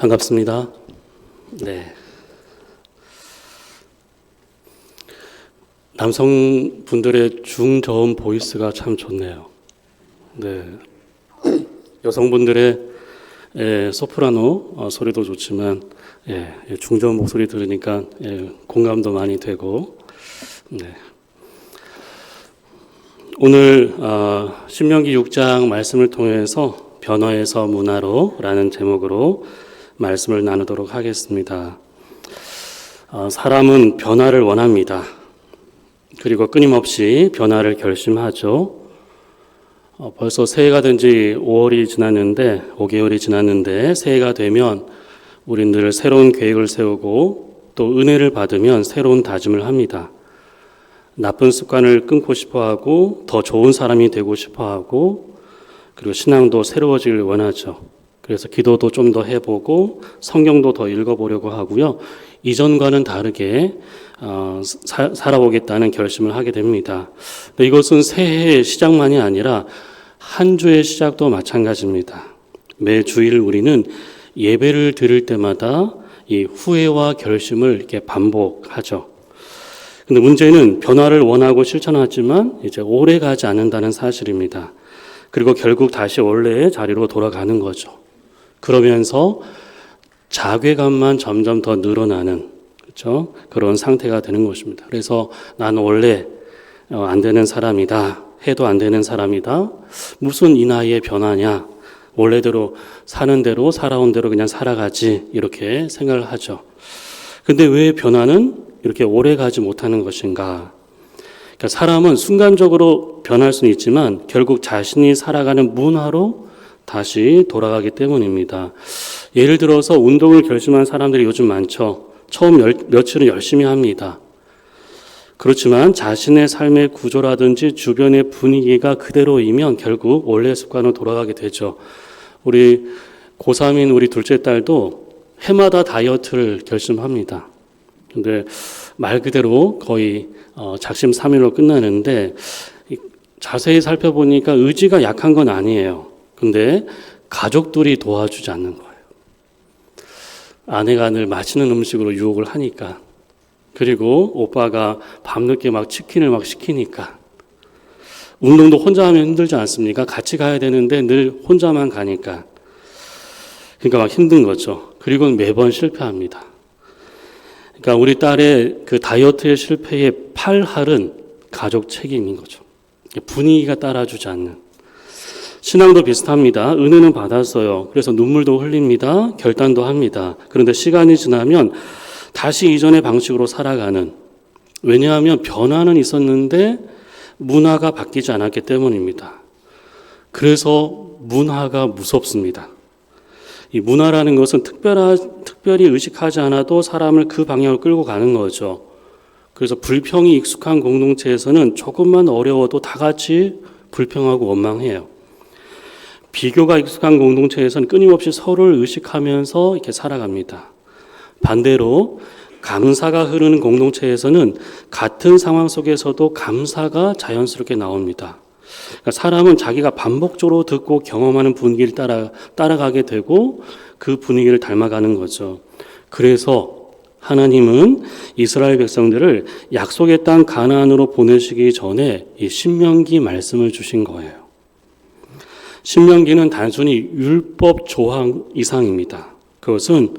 반갑습니다. 네. 남성분들의 중저음 보이스가 참 좋네요. 네. 여성분들의 소프라노 소리도 좋지만 중저음 목소리 들으니까 공감도 많이 되고. 네. 오늘 신명기 6장 말씀을 통해서 변화에서 문화로라는 제목으로 말씀을 나누도록 하겠습니다. 사람은 변화를 원합니다. 그리고 끊임없이 변화를 결심하죠. 벌써 새해가 된 지 5개월이 지났는데 새해가 되면 우린 늘 새로운 계획을 세우고 또 은혜를 받으면 새로운 다짐을 합니다. 나쁜 습관을 끊고 싶어하고 더 좋은 사람이 되고 싶어하고 그리고 신앙도 새로워지길 원하죠. 그래서 기도도 좀 더 해보고 성경도 더 읽어보려고 하고요. 이전과는 다르게 살아보겠다는 결심을 하게 됩니다. 이것은 새해의 시작만이 아니라 한 주의 시작도 마찬가지입니다. 매 주일 우리는 예배를 드릴 때마다 이 후회와 결심을 이렇게 반복하죠. 근데 문제는 변화를 원하고 실천하지만 이제 오래 가지 않는다는 사실입니다. 그리고 결국 다시 원래의 자리로 돌아가는 거죠. 그러면서 자괴감만 점점 더 늘어나는, 그렇죠? 그런 상태가 되는 것입니다. 그래서 나는 원래 안 되는 사람이다. 해도 안 되는 사람이다. 무슨 이 나이에 변하냐. 원래대로 사는 대로 살아온 대로 그냥 살아가지. 이렇게 생각을 하죠. 근데 왜 변화는 이렇게 오래 가지 못하는 것인가? 그러니까 사람은 순간적으로 변할 수는 있지만 결국 자신이 살아가는 문화로 다시 돌아가기 때문입니다. 예를 들어서 운동을 결심한 사람들이 요즘 많죠. 처음 며칠은 열심히 합니다. 그렇지만 자신의 삶의 구조라든지 주변의 분위기가 그대로이면 결국 원래 습관으로 돌아가게 되죠. 우리 고3인 우리 둘째 딸도 해마다 다이어트를 결심합니다. 근데 말 그대로 거의 작심삼일로 끝나는데 자세히 살펴보니까 의지가 약한 건 아니에요. 근데 가족들이 도와주지 않는 거예요. 아내가 늘 맛있는 음식으로 유혹을 하니까, 그리고 오빠가 밤늦게 막 치킨을 막 시키니까, 운동도 혼자 하면 힘들지 않습니까? 같이 가야 되는데 늘 혼자만 가니까. 그러니까 막 힘든 거죠. 그리고 매번 실패합니다. 그러니까 우리 딸의 그 다이어트의 실패의 팔할은 가족 책임인 거죠. 분위기가 따라주지 않는. 신앙도 비슷합니다. 은혜는 받았어요. 그래서 눈물도 흘립니다. 결단도 합니다. 그런데 시간이 지나면 다시 이전의 방식으로 살아가는. 왜냐하면 변화는 있었는데 문화가 바뀌지 않았기 때문입니다. 그래서 문화가 무섭습니다. 이 문화라는 것은 특별히 의식하지 않아도 사람을 그 방향으로 끌고 가는 거죠. 그래서 불평이 익숙한 공동체에서는 조금만 어려워도 다 같이 불평하고 원망해요. 비교가 익숙한 공동체에서는 끊임없이 서로를 의식하면서 이렇게 살아갑니다. 반대로 감사가 흐르는 공동체에서는 같은 상황 속에서도 감사가 자연스럽게 나옵니다. 그러니까 사람은 자기가 반복적으로 듣고 경험하는 분위기를 따라가게 되고 그 분위기를 닮아가는 거죠. 그래서 하나님은 이스라엘 백성들을 약속의 땅 가나안으로 보내시기 전에 이 신명기 말씀을 주신 거예요. 신명기는 단순히 율법 조항 이상입니다. 그것은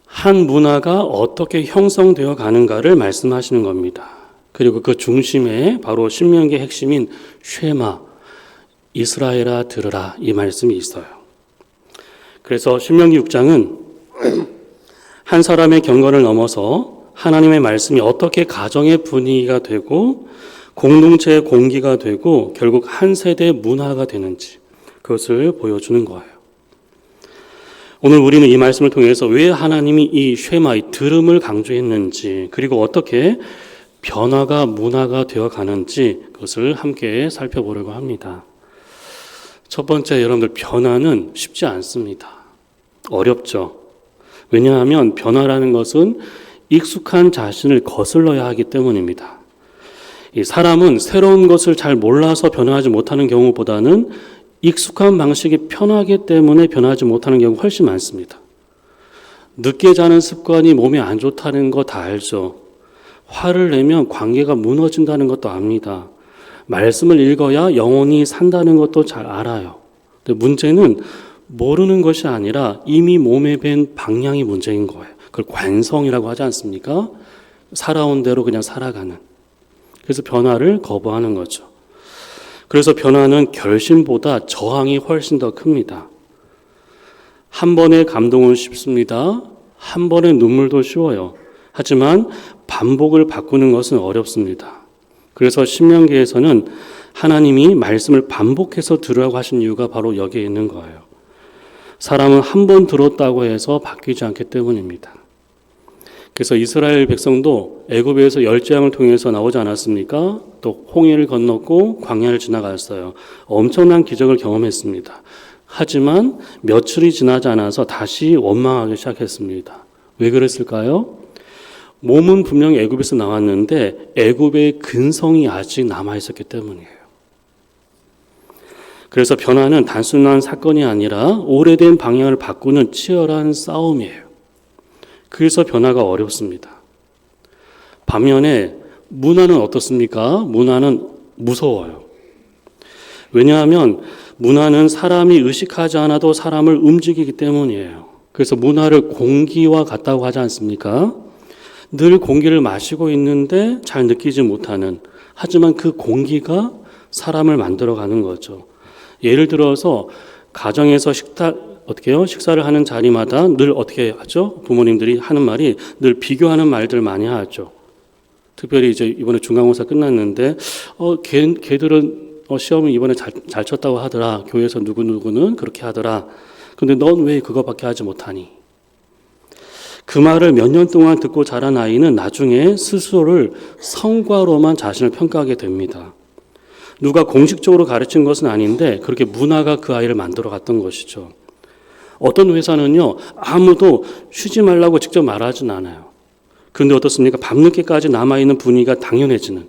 한 문화가 어떻게 형성되어 가는가를 말씀하시는 겁니다. 그리고 그 중심에 바로 신명기의 핵심인 쉐마, 이스라엘아 들으라, 이 말씀이 있어요. 그래서 신명기 6장은 한 사람의 경건을 넘어서 하나님의 말씀이 어떻게 가정의 분위기가 되고 공동체의 공기가 되고 결국 한 세대의 문화가 되는지 그것을 보여주는 거예요. 오늘 우리는 이 말씀을 통해서 왜 하나님이 이 쉐마, 이 들음을 강조했는지, 그리고 어떻게 변화가 문화가 되어 가는지 그것을 함께 살펴보려고 합니다. 첫 번째, 여러분들, 변화는 쉽지 않습니다. 어렵죠. 왜냐하면 변화라는 것은 익숙한 자신을 거슬러야 하기 때문입니다. 이 사람은 새로운 것을 잘 몰라서 변화하지 못하는 경우보다는 익숙한 방식이 편하기 때문에 변하지 못하는 경우가 훨씬 많습니다. 늦게 자는 습관이 몸에 안 좋다는 거 다 알죠. 화를 내면 관계가 무너진다는 것도 압니다. 말씀을 읽어야 영혼이 산다는 것도 잘 알아요. 근데 문제는 모르는 것이 아니라 이미 몸에 밴 방향이 문제인 거예요. 그걸 관성이라고 하지 않습니까? 살아온 대로 그냥 살아가는. 그래서 변화를 거부하는 거죠. 그래서 변화는 결심보다 저항이 훨씬 더 큽니다. 한 번의 감동은 쉽습니다. 한 번의 눈물도 쉬워요. 하지만 반복을 바꾸는 것은 어렵습니다. 그래서 신명기에서는 하나님이 말씀을 반복해서 들으라고 하신 이유가 바로 여기에 있는 거예요. 사람은 한 번 들었다고 해서 바뀌지 않기 때문입니다. 그래서 이스라엘 백성도 애굽에서 열재앙을 통해서 나오지 않았습니까? 또 홍해를 건넜고 광야를 지나갔어요. 엄청난 기적을 경험했습니다. 하지만 며칠이 지나지 않아서 다시 원망하기 시작했습니다. 왜 그랬을까요? 몸은 분명히 애굽에서 나왔는데 애굽의 근성이 아직 남아있었기 때문이에요. 그래서 변화는 단순한 사건이 아니라 오래된 방향을 바꾸는 치열한 싸움이에요. 그래서 변화가 어렵습니다. 반면에 문화는 어떻습니까? 문화는 무서워요. 왜냐하면 문화는 사람이 의식하지 않아도 사람을 움직이기 때문이에요. 그래서 문화를 공기와 같다고 하지 않습니까? 늘 공기를 마시고 있는데 잘 느끼지 못하는, 하지만 그 공기가 사람을 만들어가는 거죠. 예를 들어서 가정에서 식사를 하는 자리마다 늘 어떻게 하죠? 부모님들이 하는 말이 늘 비교하는 말들 많이 하죠. 특별히 이제 이번에 중간고사 끝났는데 걔들은 시험을 이번에 잘 쳤다고 하더라. 교회에서 누구누구는 그렇게 하더라. 근데 넌 왜 그거밖에 하지 못하니? 그 말을 몇 년 동안 듣고 자란 아이는 나중에 스스로를 성과로만 자신을 평가하게 됩니다. 누가 공식적으로 가르친 것은 아닌데 그렇게 문화가 그 아이를 만들어 갔던 것이죠. 어떤 회사는요, 아무도 쉬지 말라고 직접 말하진 않아요. 그런데 어떻습니까? 밤늦게까지 남아있는 분위기가 당연해지는.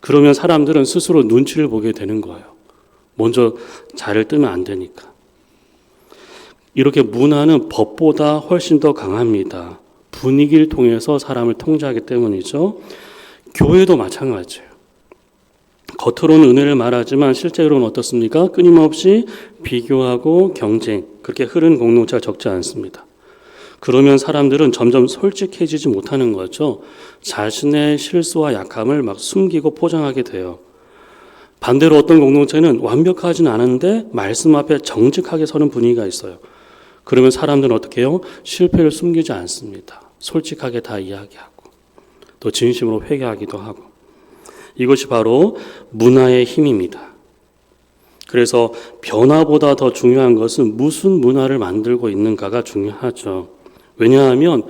그러면 사람들은 스스로 눈치를 보게 되는 거예요. 먼저 자리를 뜨면 안 되니까. 이렇게 문화는 법보다 훨씬 더 강합니다. 분위기를 통해서 사람을 통제하기 때문이죠. 교회도 마찬가지예요. 겉으로는 은혜를 말하지만 실제로는 어떻습니까? 끊임없이 비교하고 경쟁, 그렇게 흐르는 공동체가 적지 않습니다. 그러면 사람들은 점점 솔직해지지 못하는 거죠. 자신의 실수와 약함을 막 숨기고 포장하게 돼요. 반대로 어떤 공동체는 완벽하진 않은데 말씀 앞에 정직하게 서는 분위기가 있어요. 그러면 사람들은 어떻게 해요? 실패를 숨기지 않습니다. 솔직하게 다 이야기하고 또 진심으로 회개하기도 하고. 이것이 바로 문화의 힘입니다. 그래서 변화보다 더 중요한 것은 무슨 문화를 만들고 있는가가 중요하죠. 왜냐하면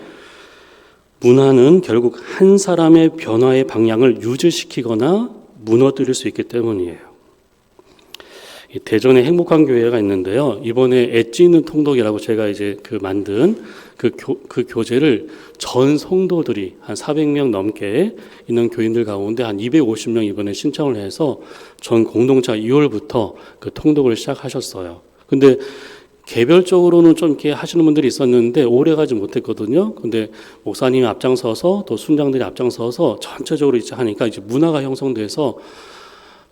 문화는 결국 한 사람의 변화의 방향을 유지시키거나 무너뜨릴 수 있기 때문이에요. 대전에 행복한 교회가 있는데요. 이번에 엣지 있는 통독이라고 제가 이제 만든 그 교재를 전 성도들이 한 400명 넘게 있는 교인들 가운데 한 250명 이번에 신청을 해서 전 공동체가 2월부터 그 통독을 시작하셨어요. 근데 개별적으로는 좀 이렇게 하시는 분들이 있었는데 오래 가지 못했거든요. 근데 목사님이 앞장서서 또 순장들이 앞장서서 전체적으로 이제 하니까 이제 문화가 형성돼서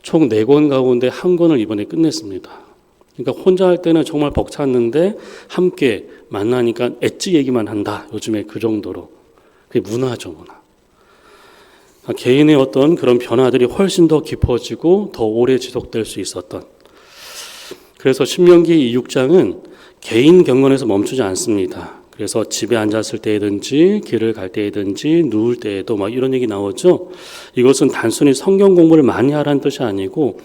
총 4권 가운데 1권을 이번에 끝냈습니다. 그러니까 혼자 할 때는 정말 벅찼는데 함께 만나니까 엣지 얘기만 한다. 요즘에 그 정도로. 그게 문화죠, 문화. 개인의 어떤 그런 변화들이 훨씬 더 깊어지고 더 오래 지속될 수 있었던. 그래서 신명기 6장은 개인 경건에서 멈추지 않습니다. 그래서 집에 앉았을 때든지 길을 갈 때든지 누울 때에도 막 이런 얘기 나오죠. 이것은 단순히 성경 공부를 많이 하라는 뜻이 아니고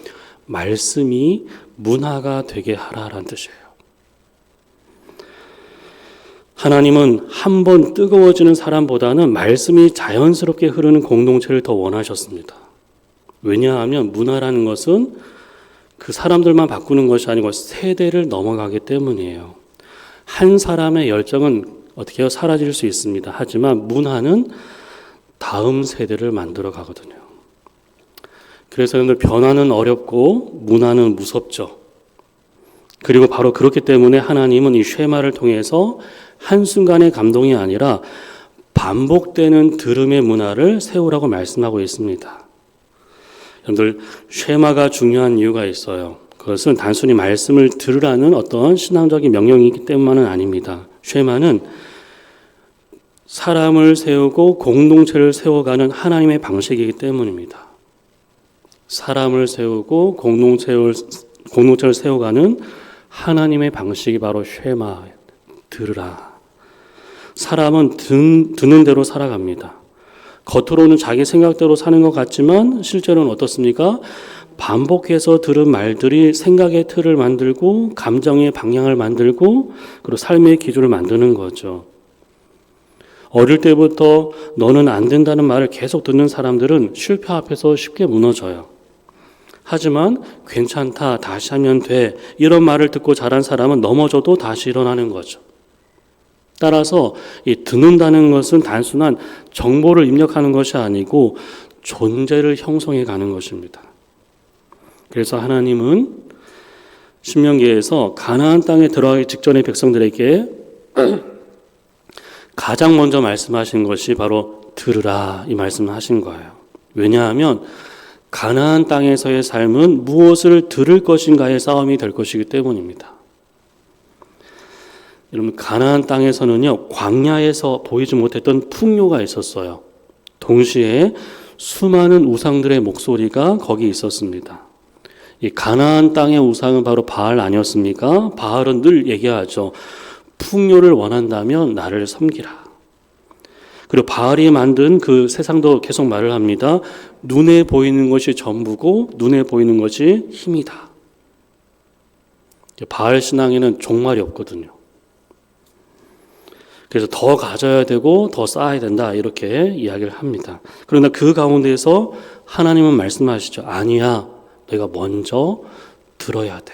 말씀이 문화가 되게 하라는 뜻이에요. 하나님은 한 번 뜨거워지는 사람보다는 말씀이 자연스럽게 흐르는 공동체를 더 원하셨습니다. 왜냐하면 문화라는 것은 그 사람들만 바꾸는 것이 아니고 세대를 넘어가기 때문이에요. 한 사람의 열정은 어떻게 해요? 사라질 수 있습니다. 하지만 문화는 다음 세대를 만들어 가거든요. 그래서 여러분들 변화는 어렵고 문화는 무섭죠. 그리고 바로 그렇기 때문에 하나님은 이 쉐마를 통해서 한순간의 감동이 아니라 반복되는 들음의 문화를 세우라고 말씀하고 있습니다. 여러분들, 쉐마가 중요한 이유가 있어요. 그것은 단순히 말씀을 들으라는 어떤 신앙적인 명령이기 때문만은 아닙니다. 쉐마는 사람을 세우고 공동체를 세워가는 하나님의 방식이기 때문입니다. 사람을 세우고 공동체를 세워가는 하나님의 방식이 바로 쉐마, 들으라. 사람은 듣는 대로 살아갑니다. 겉으로는 자기 생각대로 사는 것 같지만 실제로는 어떻습니까? 반복해서 들은 말들이 생각의 틀을 만들고 감정의 방향을 만들고 그리고 삶의 기준을 만드는 거죠. 어릴 때부터 너는 안 된다는 말을 계속 듣는 사람들은 실패 앞에서 쉽게 무너져요. 하지만 괜찮다, 다시 하면 돼, 이런 말을 듣고 자란 사람은 넘어져도 다시 일어나는 거죠. 따라서 이 듣는다는 것은 단순한 정보를 입력하는 것이 아니고 존재를 형성해 가는 것입니다. 그래서 하나님은 신명기에서 가나안 땅에 들어가기 직전의 백성들에게 가장 먼저 말씀하신 것이 바로 들으라, 이 말씀을 하신 거예요. 왜냐하면 가나안 땅에서의 삶은 무엇을 들을 것인가의 싸움이 될 것이기 때문입니다. 여러분, 가나안 땅에서는요, 광야에서 보이지 못했던 풍요가 있었어요. 동시에 수많은 우상들의 목소리가 거기 있었습니다. 이 가나안 땅의 우상은 바로 바알 아니었습니까? 바알은 늘 얘기하죠. 풍요를 원한다면 나를 섬기라. 그리고 바알이 만든 그 세상도 계속 말을 합니다. 눈에 보이는 것이 전부고 눈에 보이는 것이 힘이다. 바알 신앙에는 종말이 없거든요. 그래서 더 가져야 되고 더 쌓아야 된다, 이렇게 이야기를 합니다. 그러나 그 가운데에서 하나님은 말씀하시죠. 아니야, 내가 먼저 들어야 돼.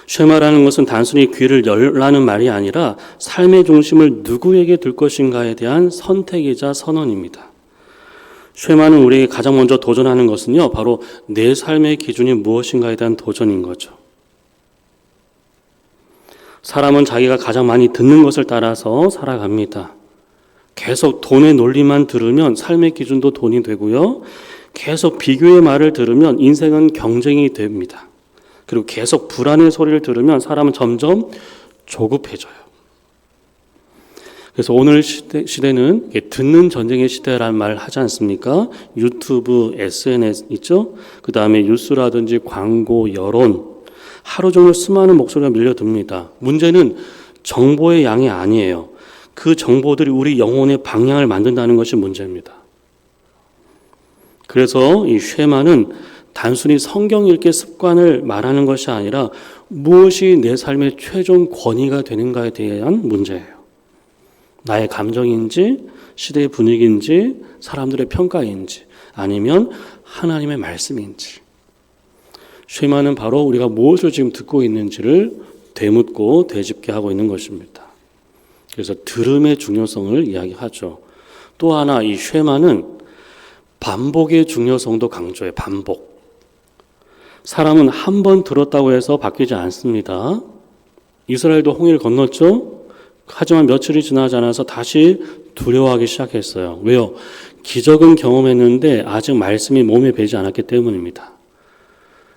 쉐마라는 것은 단순히 귀를 열라는 말이 아니라 삶의 중심을 누구에게 둘 것인가에 대한 선택이자 선언입니다. 쉐마는 우리에게 가장 먼저 도전하는 것은요, 바로 내 삶의 기준이 무엇인가에 대한 도전인 거죠. 사람은 자기가 가장 많이 듣는 것을 따라서 살아갑니다. 계속 돈의 논리만 들으면 삶의 기준도 돈이 되고요. 계속 비교의 말을 들으면 인생은 경쟁이 됩니다. 그리고 계속 불안의 소리를 들으면 사람은 점점 조급해져요. 그래서 오늘 시대는 듣는 전쟁의 시대라는 말을 하지 않습니까? 유튜브, SNS 있죠? 그 다음에 뉴스라든지 광고, 여론, 하루 종일 수많은 목소리가 밀려듭니다. 문제는 정보의 양이 아니에요. 그 정보들이 우리 영혼의 방향을 만든다는 것이 문제입니다. 그래서 이 쉐마는 단순히 성경 읽기 습관을 말하는 것이 아니라 무엇이 내 삶의 최종 권위가 되는가에 대한 문제예요. 나의 감정인지, 시대의 분위기인지, 사람들의 평가인지, 아니면 하나님의 말씀인지. 쉐마는 바로 우리가 무엇을 지금 듣고 있는지를 되묻고 되짚게 하고 있는 것입니다. 그래서 들음의 중요성을 이야기하죠. 또 하나 이 쉐마는 반복의 중요성도 강조해요. 반복. 사람은 한 번 들었다고 해서 바뀌지 않습니다. 이스라엘도 홍해를 건넜죠. 하지만 며칠이 지나지 않아서 다시 두려워하기 시작했어요. 왜요? 기적은 경험했는데 아직 말씀이 몸에 배지 않았기 때문입니다.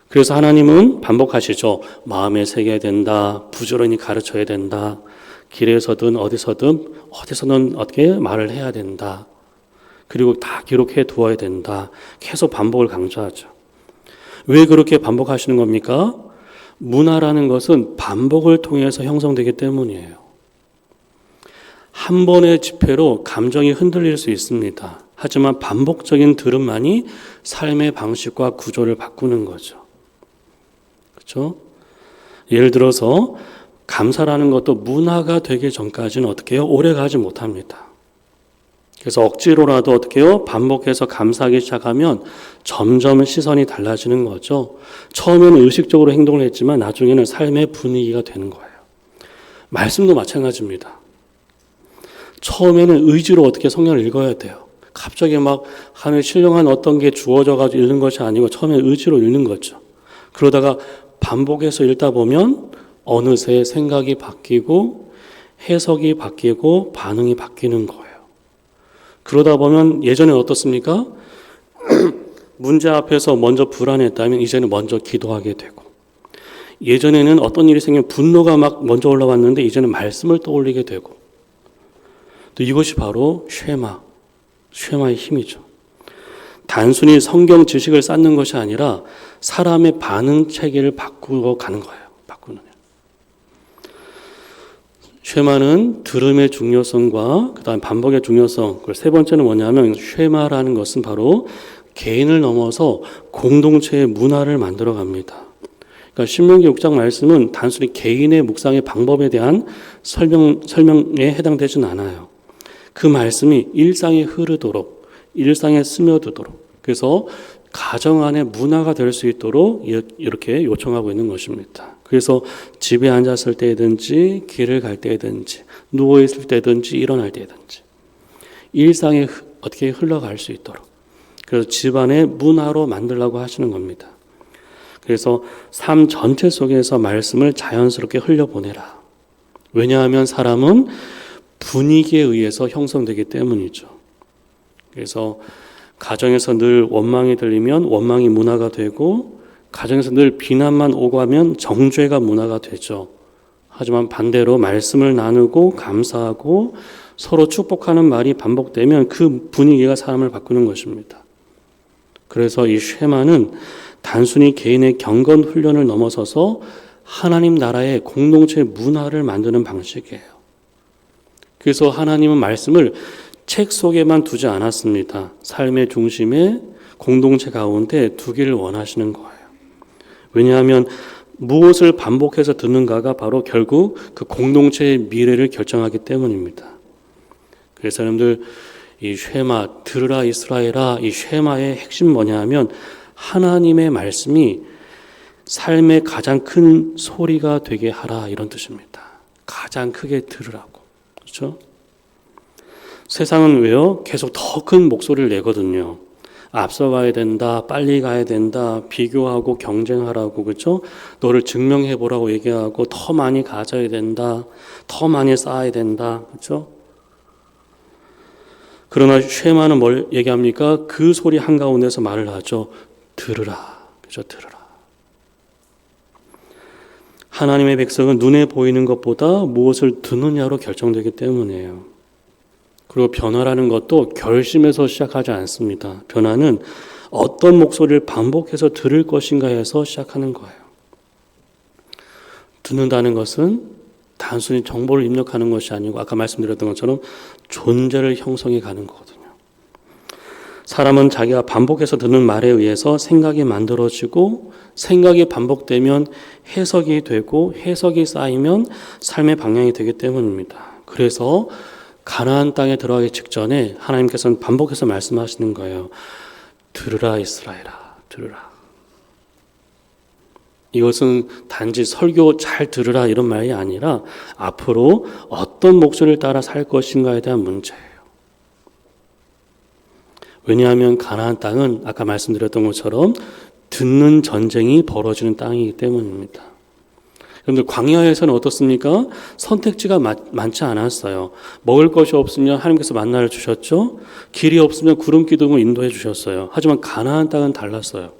그래서 하나님은 반복하시죠. 마음에 새겨야 된다. 부지런히 가르쳐야 된다. 길에서든 어디서는 어떻게 말을 해야 된다. 그리고 다 기록해 두어야 된다. 계속 반복을 강조하죠. 왜 그렇게 반복하시는 겁니까? 문화라는 것은 반복을 통해서 형성되기 때문이에요. 한 번의 집회로 감정이 흔들릴 수 있습니다. 하지만 반복적인 들음만이 삶의 방식과 구조를 바꾸는 거죠. 그렇죠? 예를 들어서 감사라는 것도 문화가 되기 전까지는 어떻게 해요? 오래 가지 못합니다. 그래서 억지로라도 어떻게 해요? 반복해서 감사하기 시작하면 점점 시선이 달라지는 거죠. 처음에는 의식적으로 행동을 했지만 나중에는 삶의 분위기가 되는 거예요. 말씀도 마찬가지입니다. 처음에는 의지로 어떻게 성경을 읽어야 돼요. 갑자기 막 하늘 신령한 어떤 게 주어져가지고 읽는 것이 아니고 처음에 의지로 읽는 거죠. 그러다가 반복해서 읽다 보면 어느새 생각이 바뀌고 해석이 바뀌고 반응이 바뀌는 거예요. 그러다 보면 예전에 어떻습니까? 문제 앞에서 먼저 불안했다면 이제는 먼저 기도하게 되고, 예전에는 어떤 일이 생기면 분노가 막 먼저 올라왔는데 이제는 말씀을 떠올리게 되고, 또 이것이 바로 쉐마의 힘이죠. 단순히 성경 지식을 쌓는 것이 아니라 사람의 반응 체계를 바꾸고 가는 거예요. 바꾸는. 쉐마는 들음의 중요성과 그다음 반복의 중요성, 그리고 세 번째는 뭐냐면 쉐마라는 것은 바로 개인을 넘어서 공동체의 문화를 만들어 갑니다. 그러니까 신명기 6장 말씀은 단순히 개인의 묵상의 방법에 대한 설명에 해당되지는 않아요. 그 말씀이 일상에 흐르도록, 일상에 스며들도록, 그래서 가정 안에 문화가 될 수 있도록 이렇게 요청하고 있는 것입니다. 그래서 집에 앉았을 때든지 길을 갈 때든지 누워있을 때든지 일어날 때든지 일상에 어떻게 흘러갈 수 있도록, 그래서 집안의 문화로 만들라고 하시는 겁니다. 그래서 삶 전체 속에서 말씀을 자연스럽게 흘려보내라. 왜냐하면 사람은 분위기에 의해서 형성되기 때문이죠. 그래서 가정에서 늘 원망이 들리면 원망이 문화가 되고, 가정에서 늘 비난만 오고 하면 정죄가 문화가 되죠. 하지만 반대로 말씀을 나누고 감사하고 서로 축복하는 말이 반복되면 그 분위기가 사람을 바꾸는 것입니다. 그래서 이 쉐마는 단순히 개인의 경건 훈련을 넘어서서 하나님 나라의 공동체 문화를 만드는 방식이에요. 그래서 하나님은 말씀을 책 속에만 두지 않았습니다. 삶의 중심에 공동체 가운데 두기를 원하시는 거예요. 왜냐하면 무엇을 반복해서 듣는가가 바로 결국 그 공동체의 미래를 결정하기 때문입니다. 그래서 여러분들 이 쉐마, 들으라 이스라엘아, 이 쉐마의 핵심 뭐냐 하면 하나님의 말씀이 삶의 가장 큰 소리가 되게 하라, 이런 뜻입니다. 가장 크게 들으라고. 그렇죠? 세상은 왜요? 계속 더 큰 목소리를 내거든요. 앞서가야 된다, 빨리 가야 된다, 비교하고 경쟁하라고, 그렇죠? 너를 증명해보라고 얘기하고 더 많이 가져야 된다, 더 많이 쌓아야 된다, 그렇죠? 그러나 쉐마는 뭘 얘기합니까? 그 소리 한가운데서 말을 하죠. 들으라, 그렇죠? 들으라. 하나님의 백성은 눈에 보이는 것보다 무엇을 듣느냐로 결정되기 때문이에요. 그리고 변화라는 것도 결심에서 시작하지 않습니다. 변화는 어떤 목소리를 반복해서 들을 것인가 해서 시작하는 거예요. 듣는다는 것은 단순히 정보를 입력하는 것이 아니고 아까 말씀드렸던 것처럼 존재를 형성해 가는 거거든요. 사람은 자기가 반복해서 듣는 말에 의해서 생각이 만들어지고, 생각이 반복되면 해석이 되고, 해석이 쌓이면 삶의 방향이 되기 때문입니다. 그래서 가나안 땅에 들어가기 직전에 하나님께서는 반복해서 말씀하시는 거예요. 들으라 이스라엘아, 들으라. 이것은 단지 설교 잘 들으라 이런 말이 아니라 앞으로 어떤 목소리를 따라 살 것인가에 대한 문제예요. 왜냐하면 가나안 땅은 아까 말씀드렸던 것처럼 듣는 전쟁이 벌어지는 땅이기 때문입니다. 여러분들 광야에서는 어떻습니까? 선택지가 많지 않았어요. 먹을 것이 없으면 하나님께서 만나를 주셨죠. 길이 없으면 구름 기둥을 인도해 주셨어요. 하지만 가나안 땅은 달랐어요.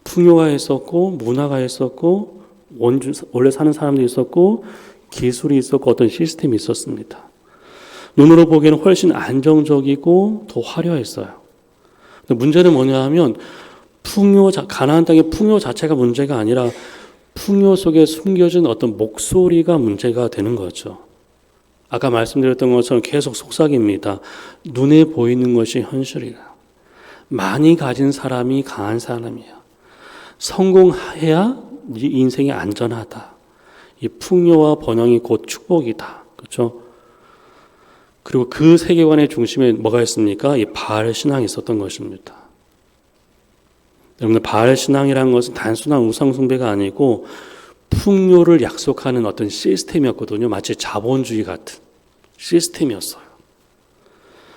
풍요가 있었고 문화가 있었고 원래 사는 사람도 있었고 기술이 있었고 어떤 시스템이 있었습니다. 눈으로 보기에는 훨씬 안정적이고 더 화려했어요. 근데 문제는 뭐냐 하면 가나안 땅의 풍요 자체가 문제가 아니라 풍요 속에 숨겨진 어떤 목소리가 문제가 되는 거죠. 아까 말씀드렸던 것처럼 계속 속삭입니다. 눈에 보이는 것이 현실이다. 많이 가진 사람이 강한 사람이야. 성공해야 네 인생이 안전하다. 이 풍요와 번영이 곧 축복이다. 그렇죠? 그리고 그 세계관의 중심에 뭐가 있습니까? 이 바알 신앙이 있었던 것입니다. 여러분들 바알 신앙이라는 것은 단순한 우상 숭배가 아니고 풍요를 약속하는 어떤 시스템이었거든요. 마치 자본주의 같은 시스템이었어요.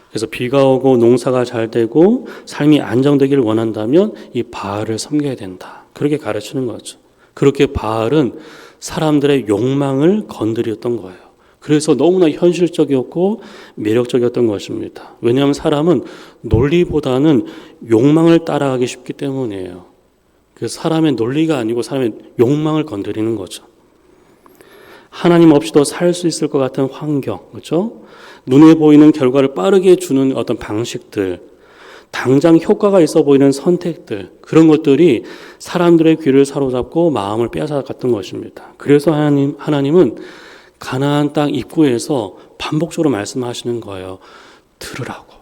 그래서 비가 오고 농사가 잘 되고 삶이 안정되기를 원한다면 이 바알을 섬겨야 된다. 그렇게 가르치는 거죠. 그렇게 바알은 사람들의 욕망을 건드렸던 거예요. 그래서 너무나 현실적이었고 매력적이었던 것입니다. 왜냐하면 사람은 논리보다는 욕망을 따라가기 쉽기 때문이에요. 그래서 사람의 논리가 아니고 사람의 욕망을 건드리는 거죠. 하나님 없이도 살 수 있을 것 같은 환경, 그렇죠? 눈에 보이는 결과를 빠르게 주는 어떤 방식들, 당장 효과가 있어 보이는 선택들, 그런 것들이 사람들의 귀를 사로잡고 마음을 빼앗아갔던 것입니다. 그래서 하나님은 가나안 땅 입구에서 반복적으로 말씀하시는 거예요. 들으라고.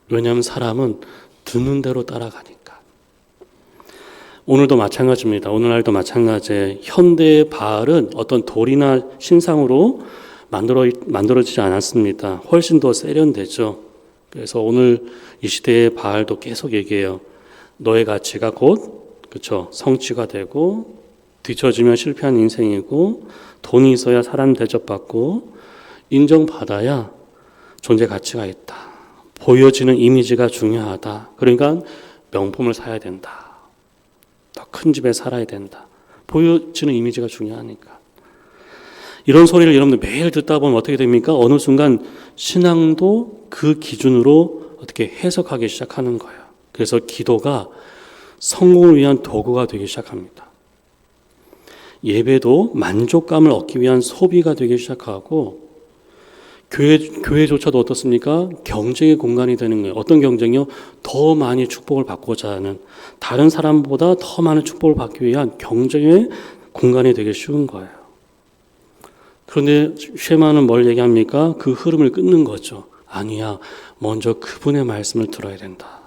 왜냐하면 사람은 듣는 대로 따라가니까. 오늘도 마찬가지입니다. 오늘날도 마찬가지예요. 현대의 바알은 어떤 돌이나 신상으로 만들어지지 않았습니다. 훨씬 더 세련되죠. 그래서 오늘 이 시대의 바알도 계속 얘기해요. 너의 가치가 곧 그렇죠. 성취가 되고 뒤처지면 실패한 인생이고 돈이 있어야 사람 대접받고 인정받아야 존재 가치가 있다. 보여지는 이미지가 중요하다. 그러니까 명품을 사야 된다. 더 큰 집에 살아야 된다. 보여지는 이미지가 중요하니까. 이런 소리를 여러분들 매일 듣다 보면 어떻게 됩니까? 어느 순간 신앙도 그 기준으로 어떻게 해석하기 시작하는 거예요. 그래서 기도가 성공을 위한 도구가 되기 시작합니다. 예배도 만족감을 얻기 위한 소비가 되기 시작하고 교회조차도 어떻습니까? 경쟁의 공간이 되는 거예요. 어떤 경쟁이요? 더 많이 축복을 받고자 하는, 다른 사람보다 더 많은 축복을 받기 위한 경쟁의 공간이 되기 쉬운 거예요. 그런데 쉐마는 뭘 얘기합니까? 그 흐름을 끊는 거죠. 아니야, 먼저 그분의 말씀을 들어야 된다.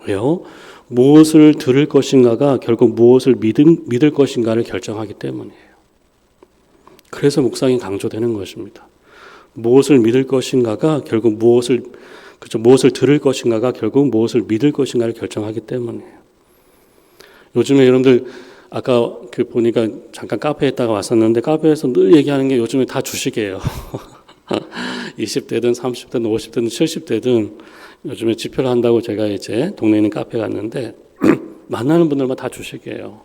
왜요? 무엇을 들을 것인가가 결국 무엇을 믿을 것인가를 결정하기 때문이에요. 그래서 묵상이 강조되는 것입니다. 무엇을 믿을 것인가가 결국 무엇을 들을 것인가가 결국 무엇을 믿을 것인가를 결정하기 때문이에요. 요즘에 여러분들 아까 보니까 잠깐 카페에 있다가 왔었는데 카페에서 늘 얘기하는 게 요즘에 다 주식이에요. 20대든 30대든 50대든 70대든 요즘에 지표를 한다고 제가 이제 동네에 있는 카페 갔는데 만나는 분들만 다 주식이에요.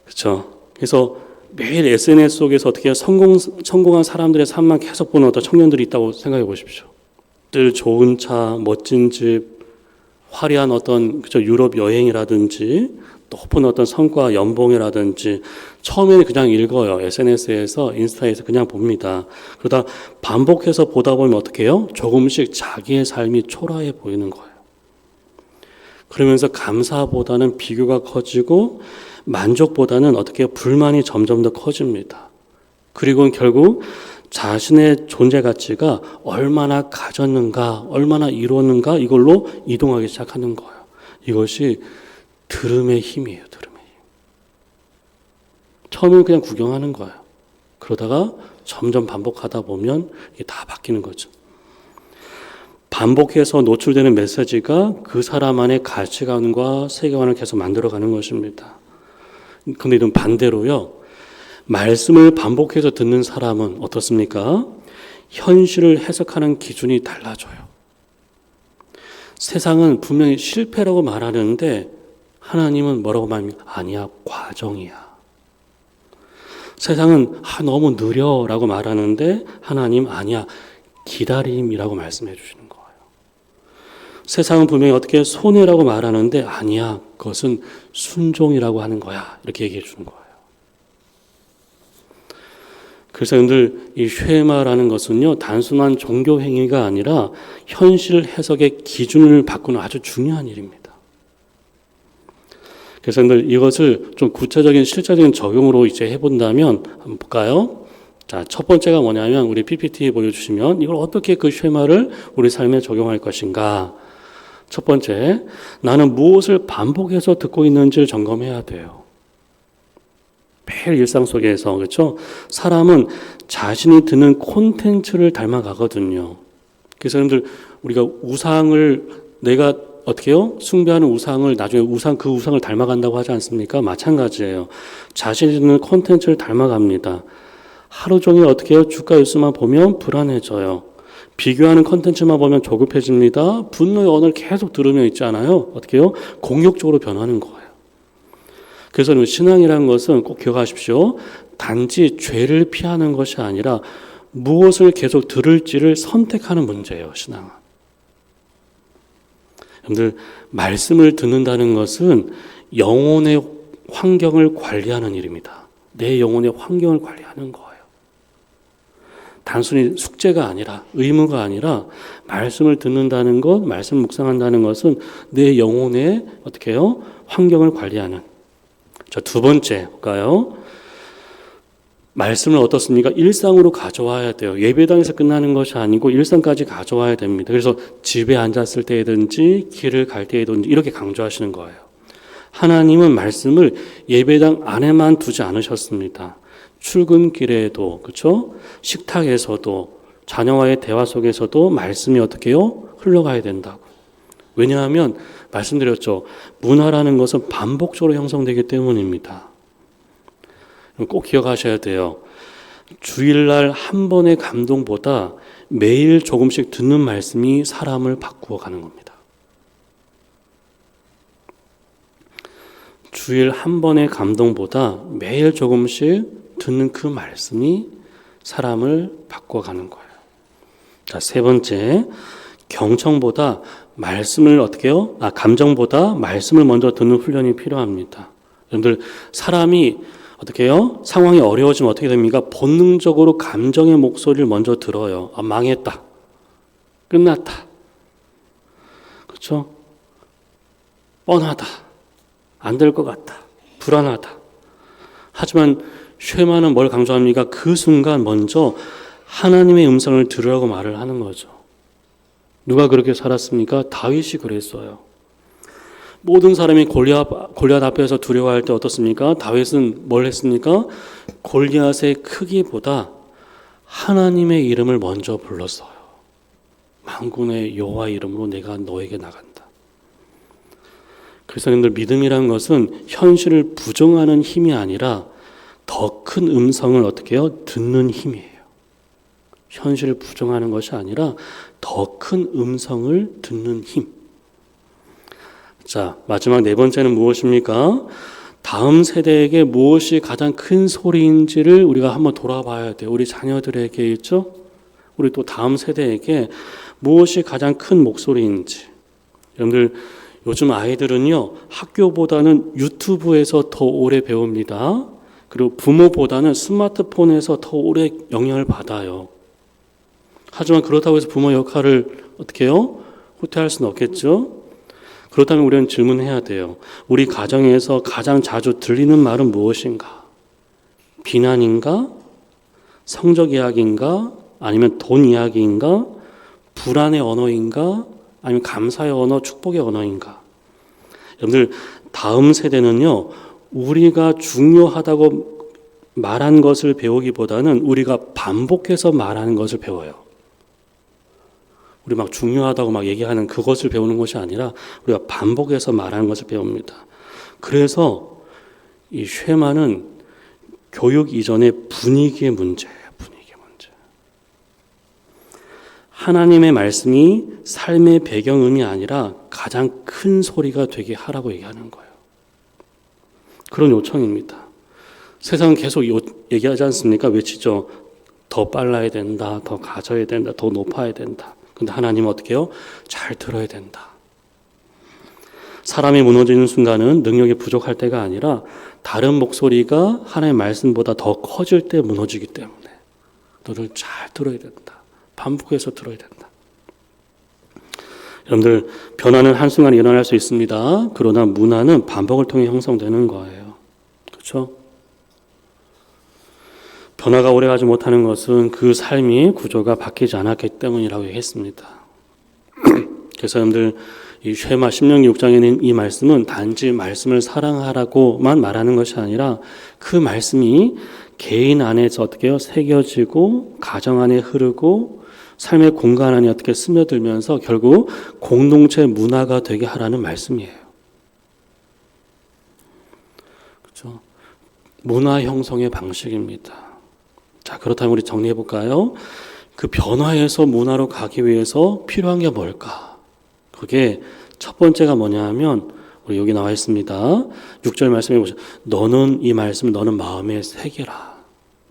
그렇죠? 그래서 매일 SNS 속에서 어떻게 성공한 사람들의 삶만 계속 보는 어떤 청년들이 있다고 생각해 보십시오. 늘 좋은 차, 멋진 집, 화려한 어떤 유럽 여행이라든지 높은 어떤 성과, 연봉이라든지 처음에는 그냥 읽어요. SNS에서, 인스타에서 그냥 봅니다. 그러다 반복해서 보다 보면 어떻게 해요? 조금씩 자기의 삶이 초라해 보이는 거예요. 그러면서 감사보다는 비교가 커지고 만족보다는 어떻게 불만이 점점 더 커집니다. 그리고 결국 자신의 존재 가치가 얼마나 가졌는가, 얼마나 이뤘는가 이걸로 이동하기 시작하는 거예요. 이것이 들음의 힘이에요. 들음의 힘. 처음에는 그냥 구경하는 거예요. 그러다가 점점 반복하다 보면 이게 다 바뀌는 거죠. 반복해서 노출되는 메시지가 그 사람 안의 가치관과 세계관을 계속 만들어가는 것입니다. 그런데 이런 반대로요. 말씀을 반복해서 듣는 사람은 어떻습니까? 현실을 해석하는 기준이 달라져요. 세상은 분명히 실패라고 말하는데 하나님은 뭐라고 말합니까? 아니야, 과정이야. 세상은 너무 느려라고 말하는데 하나님 아니야, 기다림이라고 말씀해 주시는 거예요. 세상은 분명히 어떻게 손해라고 말하는데 아니야, 그것은 순종이라고 하는 거야. 이렇게 얘기해 주는 거예요. 그래서 여러분들 이 쉐마라는 것은요, 단순한 종교 행위가 아니라 현실 해석의 기준을 바꾸는 아주 중요한 일입니다. 그래서 여러분들 이것을 좀 구체적인 실제적인 적용으로 이제 해본다면 한번 볼까요? 자, 첫 번째가 뭐냐면 우리 PPT에 보여주시면 이걸 어떻게 그 쉐마를 우리 삶에 적용할 것인가. 첫 번째, 나는 무엇을 반복해서 듣고 있는지를 점검해야 돼요. 매일 일상 속에서, 그렇죠? 사람은 자신이 듣는 콘텐츠를 닮아가거든요. 그래서 여러분들 우리가 우상을 내가 어떻게 해요? 숭배하는 우상을 나중에 그 우상을 닮아간다고 하지 않습니까? 마찬가지예요. 자신이 듣는 콘텐츠를 닮아갑니다. 하루 종일 어떻게 해요? 주가 뉴스만 보면 불안해져요. 비교하는 컨텐츠만 보면 조급해집니다. 분노의 언어를 계속 들으며 있잖아요. 어떻게 해요? 공격적으로 변하는 거예요. 그래서 신앙이라는 것은 꼭 기억하십시오. 단지 죄를 피하는 것이 아니라 무엇을 계속 들을지를 선택하는 문제예요. 신앙은. 여러분들, 말씀을 듣는다는 것은 영혼의 환경을 관리하는 일입니다. 내 영혼의 환경을 관리하는 거예요. 단순히 숙제가 아니라, 의무가 아니라 말씀을 듣는다는 것, 말씀을 묵상한다는 것은 내 영혼의 어떻게 해요? 환경을 관리하는. 자, 두 번째 볼까요? 말씀을 어떻습니까? 일상으로 가져와야 돼요. 예배당에서 끝나는 것이 아니고 일상까지 가져와야 됩니다. 그래서 집에 앉았을 때든지 길을 갈 때든지 이렇게 강조하시는 거예요. 하나님은 말씀을 예배당 안에만 두지 않으셨습니다. 출근길에도, 그렇죠? 식탁에서도, 자녀와의 대화 속에서도 말씀이 어떻게 해요? 흘러가야 된다고. 왜냐하면 말씀드렸죠. 문화라는 것은 반복적으로 형성되기 때문입니다. 꼭 기억하셔야 돼요. 주일날 한 번의 감동보다 매일 조금씩 듣는 말씀이 사람을 바꾸어 가는 겁니다. 주일 한 번의 감동보다 매일 조금씩 듣는 그 말씀이 사람을 바꿔가는 거예요. 자, 세 번째, 경청보다 말씀을 어떻게 해요? 감정보다 말씀을 먼저 듣는 훈련이 필요합니다. 여러분들, 사람이 어떻게 해요? 상황이 어려워지면 어떻게 됩니까? 본능적으로 감정의 목소리를 먼저 들어요. 망했다. 끝났다. 그렇죠? 뻔하다. 안 될 것 같다. 불안하다. 하지만 쉐마는 뭘 강조합니까? 그 순간 먼저 하나님의 음성을 들으라고 말을 하는 거죠. 누가 그렇게 살았습니까? 다윗이 그랬어요. 모든 사람이 골리앗 앞에서 두려워할 때 어떻습니까? 다윗은 뭘 했습니까? 골리앗의 크기보다 하나님의 이름을 먼저 불렀어요. 만군의 여호와 이름으로 내가 너에게 나간다. 그래서 여러분들, 믿음이란 것은 현실을 부정하는 힘이 아니라 더 큰 음성을 어떻게 해요? 듣는 힘이에요. 현실을 부정하는 것이 아니라 더 큰 음성을 듣는 힘. 자, 마지막 네 번째는 무엇입니까? 다음 세대에게 무엇이 가장 큰 소리인지를 우리가 한번 돌아봐야 돼요. 우리 자녀들에게 있죠? 우리 또 다음 세대에게 무엇이 가장 큰 목소리인지. 여러분들, 요즘 아이들은요, 학교보다는 유튜브에서 더 오래 배웁니다. 그리고 부모보다는 스마트폰에서 더 오래 영향을 받아요. 하지만 그렇다고 해서 부모 역할을 어떻게 해요? 후퇴할 수는 없겠죠? 그렇다면 우리는 질문해야 돼요. 우리 가정에서 가장 자주 들리는 말은 무엇인가? 비난인가? 성적 이야기인가? 아니면 돈 이야기인가? 불안의 언어인가? 아니면 감사의 언어, 축복의 언어인가? 여러분들, 다음 세대는요, 우리가 중요하다고 말한 것을 배우기보다는 우리가 반복해서 말하는 것을 배워요. 우리 막 중요하다고 막 얘기하는 그것을 배우는 것이 아니라 우리가 반복해서 말하는 것을 배웁니다. 그래서 이 쉐마는 교육 이전의 분위기의 문제예요. 분위기의 문제. 하나님의 말씀이 삶의 배경음이 아니라 가장 큰 소리가 되게 하라고 얘기하는 거예요. 그런 요청입니다. 세상은 계속 얘기하지 않습니까? 외치죠. 더 빨라야 된다. 더 가져야 된다. 더 높아야 된다. 근데 하나님은 어떻게 해요? 잘 들어야 된다. 사람이 무너지는 순간은 능력이 부족할 때가 아니라 다른 목소리가 하나님의 말씀보다 더 커질 때 무너지기 때문에 너를 잘 들어야 된다. 반복해서 들어야 된다. 여러분들, 변화는 한순간에 일어날 수 있습니다. 그러나 문화는 반복을 통해 형성되는 거예요. 그렇죠? 변화가 오래가지 못하는 것은 그 삶이 구조가 바뀌지 않았기 때문이라고 얘기했습니다. 그래서 여러분들, 이 쉐마 신명기 6장에는 이 말씀은 단지 말씀을 사랑하라고만 말하는 것이 아니라 그 말씀이 개인 안에서 어떻게 해요? 새겨지고 가정 안에 흐르고 삶의 공간 안에 어떻게 스며들면서 결국 공동체 문화가 되게 하라는 말씀이에요. 그렇죠? 문화 형성의 방식입니다. 자, 그렇다면 우리 정리해 볼까요? 그 변화에서 문화로 가기 위해서 필요한 게 뭘까? 그게 첫 번째가 뭐냐 하면 우리 여기 나와 있습니다. 6절 말씀해 보세요. 너는 이 말씀을 너는 마음에 새기라.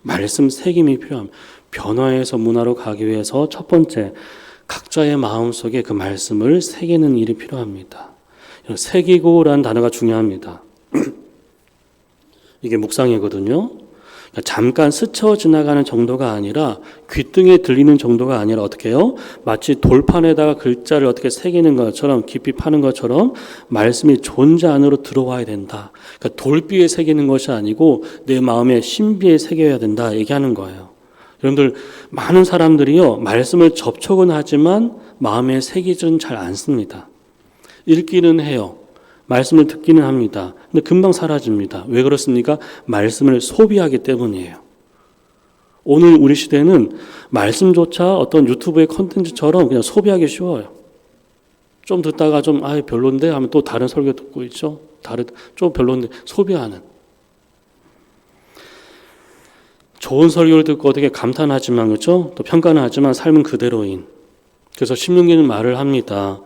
말씀 새김이 필요합니다. 변화에서 문화로 가기 위해서 첫 번째 각자의 마음속에 그 말씀을 새기는 일이 필요합니다. 새기고라는 단어가 중요합니다. 이게 묵상이거든요. 그러니까 잠깐 스쳐 지나가는 정도가 아니라 귓등에 들리는 정도가 아니라 어떻게 해요? 마치 돌판에다가 글자를 어떻게 새기는 것처럼 깊이 파는 것처럼 말씀이 존재 안으로 들어와야 된다. 그러니까 돌비에 새기는 것이 아니고 내 마음의 신비에 새겨야 된다 얘기하는 거예요. 여러분들 많은 사람들이요 말씀을 접촉은 하지만 마음에 새기지는 잘 않습니다. 읽기는 해요. 말씀을 듣기는 합니다. 근데 금방 사라집니다. 왜 그렇습니까? 말씀을 소비하기 때문이에요. 오늘 우리 시대는 말씀조차 어떤 유튜브의 컨텐츠처럼 그냥 소비하기 쉬워요. 좀 듣다가 좀 별론데 하면 또 다른 설교 듣고 있죠. 좀 별론데 소비하는. 좋은 설교를 듣고 어떻게 감탄하지만 그렇죠? 또 평가는 하지만 삶은 그대로인. 그래서 신명기는 말을 합니다.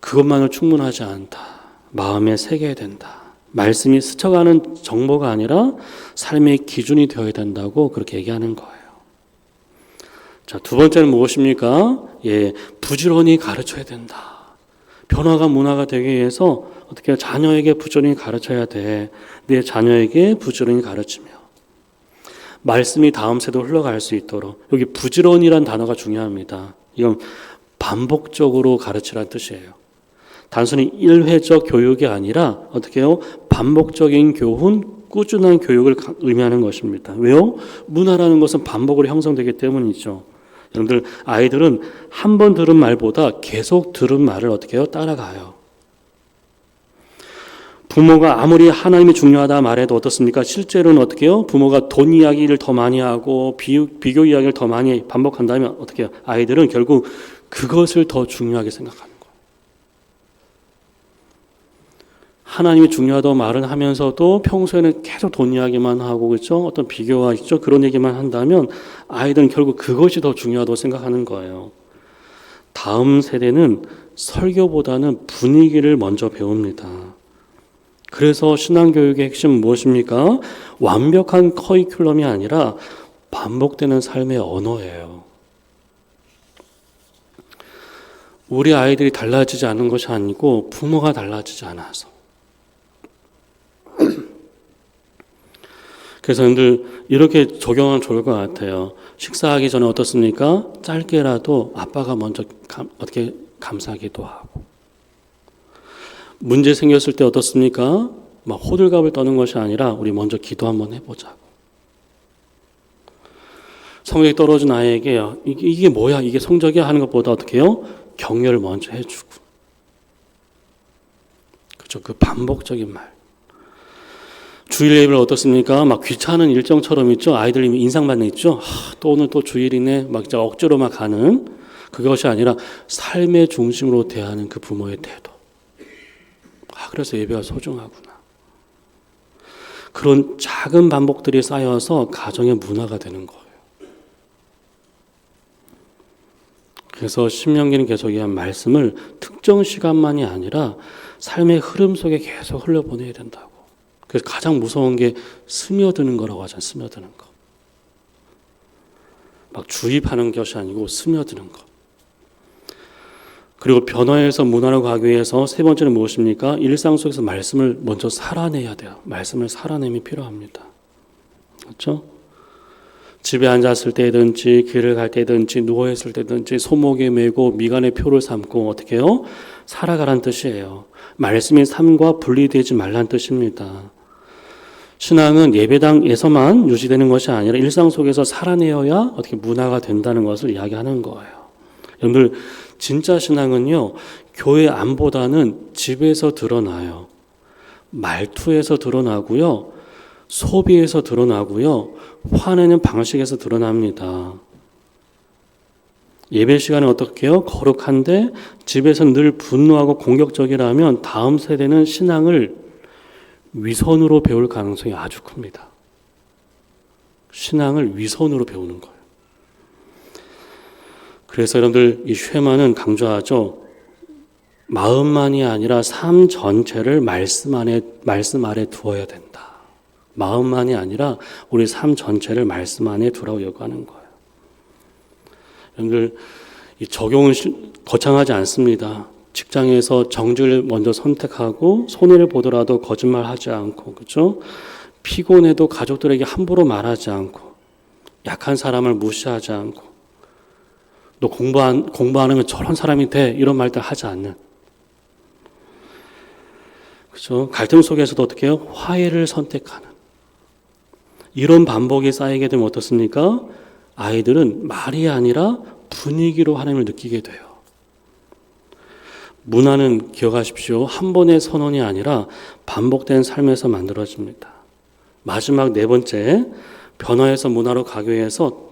그것만으로 충분하지 않다. 마음에 새겨야 된다. 말씀이 스쳐가는 정보가 아니라 삶의 기준이 되어야 된다고 그렇게 얘기하는 거예요. 자, 두 번째는 무엇입니까? 부지런히 가르쳐야 된다. 변화가 문화가 되기 위해서 어떻게 자녀에게 부지런히 가르쳐야 돼. 내 자녀에게 부지런히 가르치며 말씀이 다음 세대로 흘러갈 수 있도록 여기 부지런이란 단어가 중요합니다. 이건 반복적으로 가르치라는 뜻이에요. 단순히 일회적 교육이 아니라 어떻게 해요? 반복적인 교훈, 꾸준한 교육을 의미하는 것입니다. 왜요? 문화라는 것은 반복으로 형성되기 때문이죠. 여러분들 아이들은 한 번 들은 말보다 계속 들은 말을 어떻게 해요? 따라가요. 부모가 아무리 하나님이 중요하다 말해도 어떻습니까? 실제로는 어떻게 해요? 부모가 돈 이야기를 더 많이 하고 비교 이야기를 더 많이 반복한다면 어떻게 해요? 아이들은 결국 그것을 더 중요하게 생각합니다. 하나님이 중요하다고 말은 하면서도 평소에는 계속 돈 이야기만 하고 그렇죠? 어떤 비교가 있죠? 그런 얘기만 한다면 아이들은 결국 그것이 더 중요하다고 생각하는 거예요. 다음 세대는 설교보다는 분위기를 먼저 배웁니다. 그래서 신앙교육의 핵심은 무엇입니까? 완벽한 커리큘럼이 아니라 반복되는 삶의 언어예요. 우리 아이들이 달라지지 않은 것이 아니고 부모가 달라지지 않아서. 그래서 여러분들 이렇게 적용하면 좋을 것 같아요. 식사하기 전에 어떻습니까? 짧게라도 아빠가 먼저 어떻게 감사하기도 하고. 문제 생겼을 때 어떻습니까? 막 호들갑을 떠는 것이 아니라 우리 먼저 기도 한번 해보자고. 성적이 떨어진 아이에게 이게 뭐야? 이게 성적이야? 하는 것보다 어떻게 해요? 격려를 먼저 해주고. 그렇죠? 그 반복적인 말. 주일 예배를 어떻습니까? 막 귀찮은 일정처럼 있죠. 아이들 이미 인상받는 있죠. 또 오늘 또 주일이네. 막 진짜 억지로 막 가는 그것이 아니라 삶의 중심으로 대하는 그 부모의 태도. 그래서 예배가 소중하구나. 그런 작은 반복들이 쌓여서 가정의 문화가 되는 거예요. 그래서 신명기는 계속 이 말씀을 특정 시간만이 아니라 삶의 흐름 속에 계속 흘려보내야 된다고. 그래서 가장 무서운 게 스며드는 거라고 하잖아요. 스며드는 거. 막 주입하는 것이 아니고 스며드는 것. 그리고 변화에서 문화로 가기 위해서 세 번째는 무엇입니까? 일상 속에서 말씀을 먼저 살아내야 돼요. 말씀을 살아냄이 필요합니다. 그렇죠? 집에 앉았을 때든지 길을 갈 때든지 누워있을 때든지 손목에 메고 미간에 표를 삼고 어떻게 해요? 살아가란 뜻이에요. 말씀이 삶과 분리되지 말란 뜻입니다. 신앙은 예배당에서만 유지되는 것이 아니라 일상 속에서 살아내어야 어떻게 문화가 된다는 것을 이야기하는 거예요. 여러분들 진짜 신앙은요, 교회 안보다는 집에서 드러나요. 말투에서 드러나고요, 소비에서 드러나고요, 화내는 방식에서 드러납니다. 예배 시간에 어떻게 해요? 거룩한데 집에서 늘 분노하고 공격적이라면 다음 세대는 신앙을 위선으로 배울 가능성이 아주 큽니다. 신앙을 위선으로 배우는 거예요. 그래서 여러분들 이 쉐마는 강조하죠. 마음만이 아니라 삶 전체를 말씀 아래 두어야 된다. 마음만이 아니라 우리 삶 전체를 말씀 안에 두라고 요구하는 거예요. 여러분들 이 적용은 거창하지 않습니다. 직장에서 정직을 먼저 선택하고 손해를 보더라도 거짓말하지 않고, 그렇죠? 피곤해도 가족들에게 함부로 말하지 않고, 약한 사람을 무시하지 않고, 너 공부하면 저런 사람이 돼 이런 말들 하지 않는, 그렇죠? 갈등 속에서도 어떻게 해요? 화해를 선택하는 이런 반복이 쌓이게 되면 어떻습니까? 아이들은 말이 아니라 분위기로 하나님을 느끼게 돼요. 문화는 기억하십시오. 한 번의 선언이 아니라 반복된 삶에서 만들어집니다. 마지막 네 번째, 변화에서 문화로 가기 위해서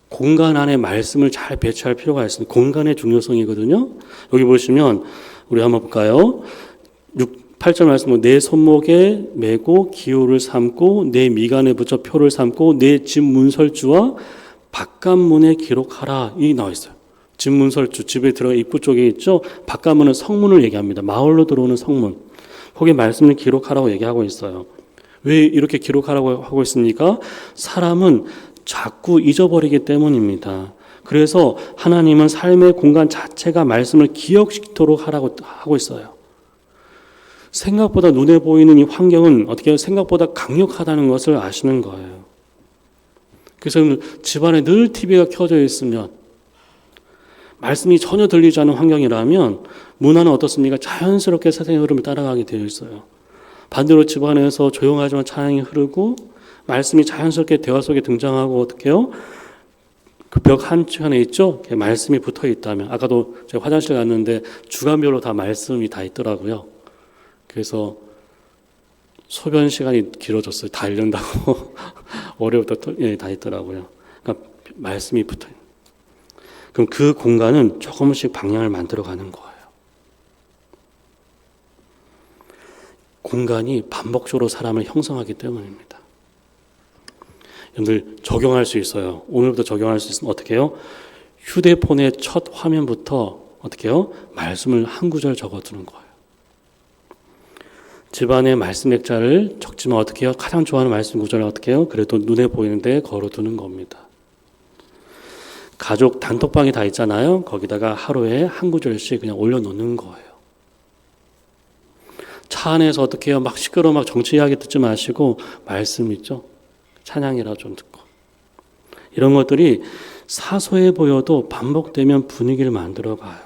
공간 안에 말씀을 잘 배치할 필요가 있습니다. 공간의 중요성이거든요. 여기 보시면 우리 한번 볼까요? 8절 말씀은 내 손목에 메고 기호를 삼고 내 미간에 붙여 표를 삼고 내 집 문설주와 바깥문에 기록하라 이 나와 있어요. 집 문설주, 집에 들어가 입구 쪽에 있죠. 바깥문은 성문을 얘기합니다. 마을로 들어오는 성문. 거기에 말씀을 기록하라고 얘기하고 있어요. 왜 이렇게 기록하라고 하고 있습니까? 사람은 자꾸 잊어버리기 때문입니다. 그래서 하나님은 삶의 공간 자체가 말씀을 기억시키도록 하고 있어요. 생각보다 눈에 보이는 이 환경은 어떻게 생각보다 강력하다는 것을 아시는 거예요. 그래서 집안에 늘 TV가 켜져 있으면 말씀이 전혀 들리지 않는 환경이라면 문화는 어떻습니까? 자연스럽게 세상의 흐름을 따라가게 되어 있어요. 반대로 집안에서 조용하지만 찬양이 흐르고 말씀이 자연스럽게 대화 속에 등장하고 어떻게 해요? 그 벽 한켠에 있죠? 말씀이 붙어 있다면 아까도 제가 화장실 갔는데 주간별로 다 말씀이 다 있더라고요. 그래서 소변 시간이 길어졌어요. 다 읽는다고. 월요일부터 다 있더라고요. 그러니까 말씀이 붙어 있는. 그럼 그 공간은 조금씩 방향을 만들어가는 거예요. 공간이 반복적으로 사람을 형성하기 때문입니다. 여러분들 적용할 수 있어요. 오늘부터 적용할 수 있으면 어떻게 해요? 휴대폰의 첫 화면부터 어떻게 해요? 말씀을 한 구절 적어두는 거예요. 집안의 말씀 액자를 적지만 어떻게 해요? 가장 좋아하는 말씀 구절을 어떻게 해요? 그래도 눈에 보이는데 걸어두는 겁니다. 가족 단톡방이 다 있잖아요. 거기다가 하루에 한 구절씩 그냥 올려놓는 거예요. 차 안에서 어떻게 해요? 막 시끄러워 막 정치 이야기 듣지 마시고 말씀 있죠? 찬양이라 좀 듣고. 이런 것들이 사소해 보여도 반복되면 분위기를 만들어 가요.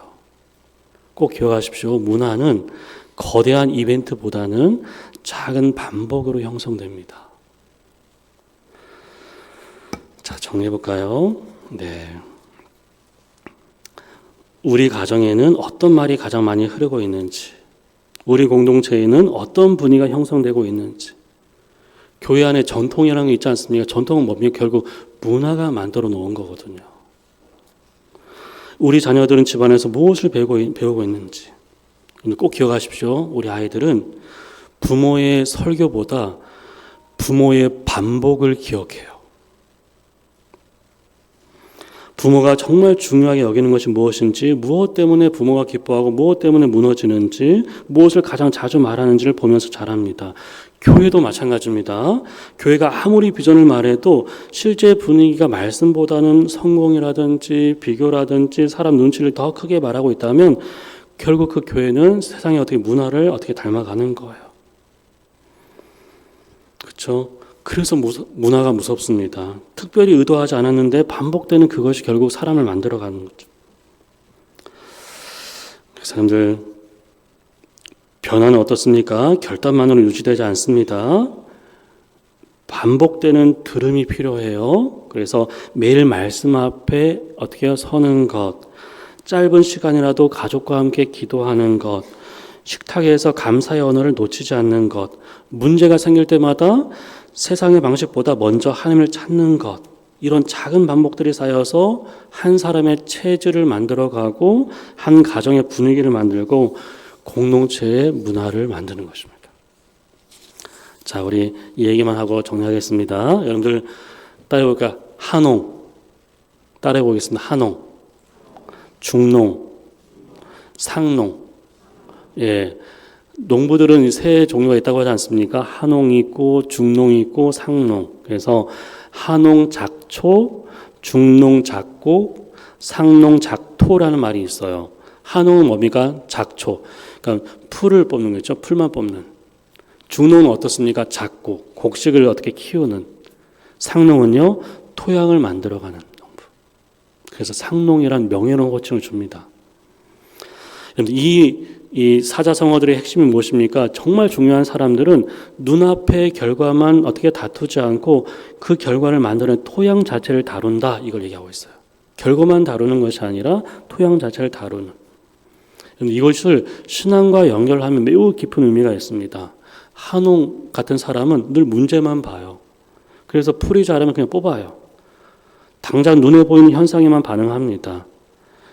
꼭 기억하십시오. 문화는 거대한 이벤트보다는 작은 반복으로 형성됩니다. 자, 정리해 볼까요? 네. 우리 가정에는 어떤 말이 가장 많이 흐르고 있는지, 우리 공동체에는 어떤 분위기가 형성되고 있는지, 교회 안에 전통이라는 게 있지 않습니까? 전통은 뭡니까? 결국 문화가 만들어 놓은 거거든요. 우리 자녀들은 집안에서 무엇을 배우고 있는지 꼭 기억하십시오. 우리 아이들은 부모의 설교보다 부모의 반복을 기억해요. 부모가 정말 중요하게 여기는 것이 무엇인지, 무엇 때문에 부모가 기뻐하고 무엇 때문에 무너지는지, 무엇을 가장 자주 말하는지를 보면서 자랍니다. 교회도 마찬가지입니다. 교회가 아무리 비전을 말해도 실제 분위기가 말씀보다는 성공이라든지 비교라든지 사람 눈치를 더 크게 말하고 있다면 결국 그 교회는 세상의 어떻게 문화를 어떻게 닮아가는 거예요. 그렇죠? 그래서 문화가 무섭습니다. 특별히 의도하지 않았는데 반복되는 그것이 결국 사람을 만들어가는 거죠. 사람들 변화는 어떻습니까? 결단만으로 유지되지 않습니다. 반복되는 들음이 필요해요. 그래서 매일 말씀 앞에 어떻게 해요? 서는 것, 짧은 시간이라도 가족과 함께 기도하는 것, 식탁에서 감사의 언어를 놓치지 않는 것, 문제가 생길 때마다 세상의 방식보다 먼저 하나님을 찾는 것, 이런 작은 반복들이 쌓여서 한 사람의 체질을 만들어가고 한 가정의 분위기를 만들고 공동체의 문화를 만드는 것입니다. 자, 우리 이 얘기만 하고 정리하겠습니다. 여러분들 따라해볼까? 한홍. 따라해보겠습니다. 한홍. 중농, 상농. 예. 농부들은 세 종류가 있다고 하지 않습니까? 하농이 있고 중농이 있고 상농. 그래서 하농 작초, 중농 작곡, 상농 작토라는 말이 있어요. 하농은 뭡니까? 작초. 그러니까 풀을 뽑는 거죠. 풀만 뽑는. 중농은 어떻습니까? 작곡. 곡식을 어떻게 키우는. 상농은요, 토양을 만들어가는 농부. 그래서 상농이란 명예로운 호칭을 줍니다. 이 사자성어들의 핵심이 무엇입니까? 정말 중요한 사람들은 눈앞의 결과만 어떻게 다투지 않고 그 결과를 만드는 토양 자체를 다룬다. 이걸 얘기하고 있어요. 결과만 다루는 것이 아니라 토양 자체를 다루는. 이것을 신앙과 연결하면 매우 깊은 의미가 있습니다. 한옥 같은 사람은 늘 문제만 봐요. 그래서 풀이 자라면 그냥 뽑아요. 당장 눈에 보이는 현상에만 반응합니다.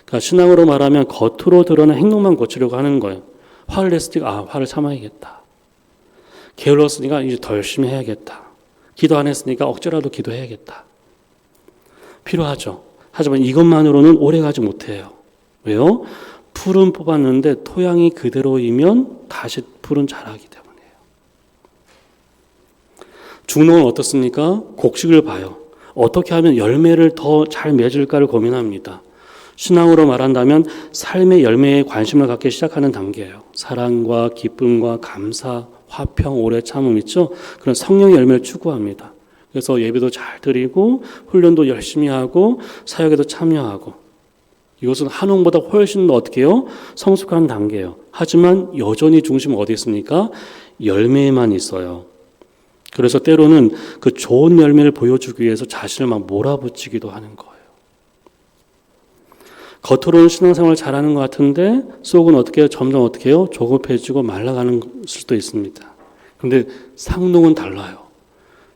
그러니까 신앙으로 말하면 겉으로 드러난 행동만 고치려고 하는 거예요. 화를 냈으니까 화를 참아야겠다. 게을렀으니까 이제 더 열심히 해야겠다. 기도 안 했으니까 억지라도 기도해야겠다. 필요하죠. 하지만 이것만으로는 오래가지 못해요. 왜요? 풀은 뽑았는데 토양이 그대로이면 다시 풀은 자라기 때문이에요. 중농은 어떻습니까? 곡식을 봐요. 어떻게 하면 열매를 더 잘 맺을까를 고민합니다. 신앙으로 말한다면 삶의 열매에 관심을 갖기 시작하는 단계예요. 사랑과 기쁨과 감사, 화평, 오래 참음 있죠? 그런 성령의 열매를 추구합니다. 그래서 예배도 잘 드리고 훈련도 열심히 하고 사역에도 참여하고 이것은 한옥보다 훨씬 더 어떻게 해요? 성숙한 단계예요. 하지만 여전히 중심은 어디 있습니까? 열매에만 있어요. 그래서 때로는 그 좋은 열매를 보여주기 위해서 자신을 막 몰아붙이기도 하는 거예요. 겉으로는 신앙생활을 잘하는 것 같은데 속은 어떻게 해요? 점점 어떻게 해요? 조급해지고 말라가는 수도 있습니다. 그런데 상농은 달라요.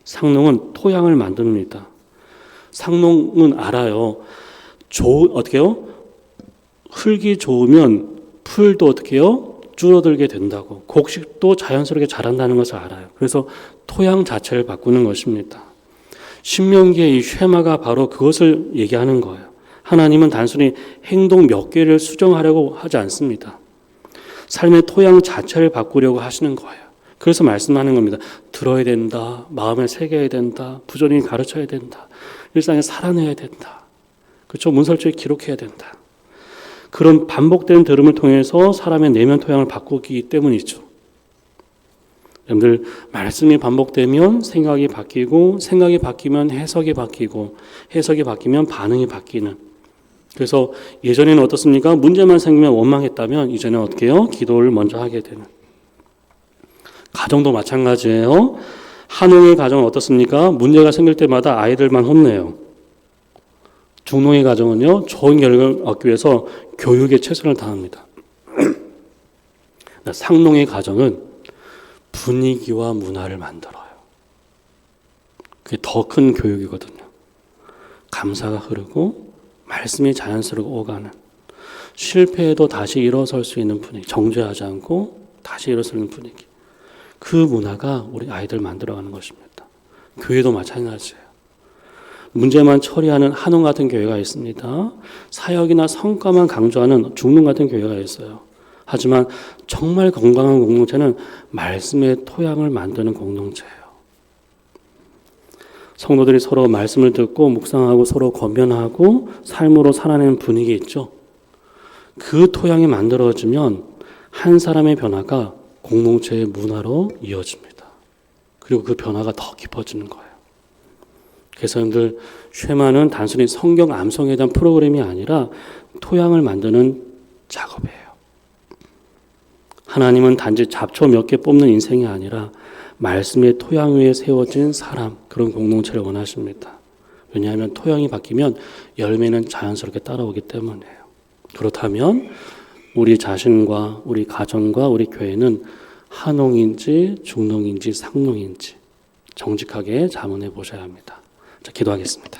상농은 토양을 만듭니다. 상농은 알아요. 어떻게 해요? 흙이 좋으면 풀도 어떻게 해요? 줄어들게 된다고. 곡식도 자연스럽게 자란다는 것을 알아요. 그래서 토양 자체를 바꾸는 것입니다. 신명기의 이 쉐마가 바로 그것을 얘기하는 거예요. 하나님은 단순히 행동 몇 개를 수정하려고 하지 않습니다. 삶의 토양 자체를 바꾸려고 하시는 거예요. 그래서 말씀하는 겁니다. 들어야 된다. 마음에 새겨야 된다. 부지런히 가르쳐야 된다. 일상에 살아내야 된다. 그렇죠? 문설주에 기록해야 된다. 그런 반복된 들음을 통해서 사람의 내면 토양을 바꾸기 때문이죠. 여러분들 말씀이 반복되면 생각이 바뀌고 생각이 바뀌면 해석이 바뀌고 해석이 바뀌면 반응이 바뀌는. 그래서 예전에는 어떻습니까? 문제만 생기면 원망했다면 이제는 어떻게 해요? 기도를 먼저 하게 되는. 가정도 마찬가지예요. 한옥의 가정은 어떻습니까? 문제가 생길 때마다 아이들만 혼내요. 중농의 가정은요, 좋은 결과를 얻기 위해서 교육에 최선을 다합니다. 상농의 가정은 분위기와 문화를 만들어요. 그게 더 큰 교육이거든요. 감사가 흐르고 말씀이 자연스럽게 오가는, 실패해도 다시 일어설 수 있는 분위기, 정죄하지 않고 다시 일어설 수 있는 분위기. 그 문화가 우리 아이들 만들어가는 것입니다. 교회도 마찬가지예요. 문제만 처리하는 한옥 같은 교회가 있습니다. 사역이나 성과만 강조하는 중농 같은 교회가 있어요. 하지만 정말 건강한 공동체는 말씀의 토양을 만드는 공동체예요. 성도들이 서로 말씀을 듣고 묵상하고 서로 권면하고 삶으로 살아내는 분위기 있죠. 그 토양이 만들어지면 한 사람의 변화가 공동체의 문화로 이어집니다. 그리고 그 변화가 더 깊어지는 거예요. 그래서 여러분들 쉐마는 단순히 성경 암송에 대한 프로그램이 아니라 토양을 만드는 작업이에요. 하나님은 단지 잡초 몇 개 뽑는 인생이 아니라 말씀의 토양 위에 세워진 사람, 그런 공동체를 원하십니다. 왜냐하면 토양이 바뀌면 열매는 자연스럽게 따라오기 때문이에요. 그렇다면 우리 자신과 우리 가정과 우리 교회는 한옥인지 중농인지 상농인지 정직하게 자문해 보셔야 합니다. 자, 기도하겠습니다.